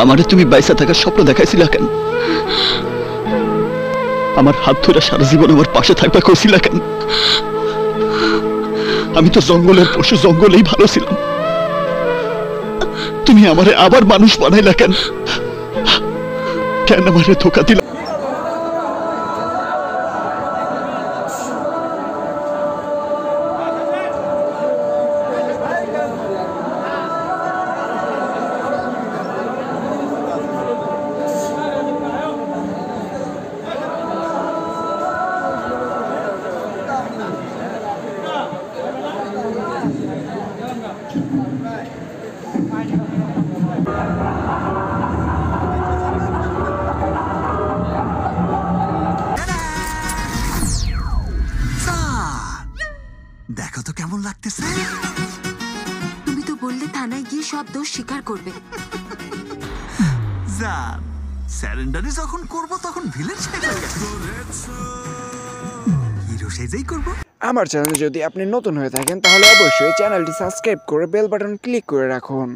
আমারে তুমি বাইসা থাকার স্বপ্ন দেখাইছিলা কেন? আমার হাত ধরে সারা জীবন আমার পাশে থাকবা কইছিলা কেন? আমি তো জঙ্গলের পশু, জঙ্গলেই ভালো ছিলাম। তুমি আমারে আবার মানুষ বানাইলা কেন? কেন আমারে ধোকা দিলা? দেখো তো কেমন লাগতেছে। তুমি তো বললে থানায় গিয়ে সব দোষ স্বীকার করবে। জান, স্যারেন্ডারি যখন করব তখন ভিলেন সেজে হিরো সেজেই করব। আমার চ্যানেলে যদি আপনি নতুন হয়ে থাকেন তাহলে অবশ্যই চ্যানেলটি সাবস্ক্রাইব করে বেল বাটন ক্লিক করে রাখুন।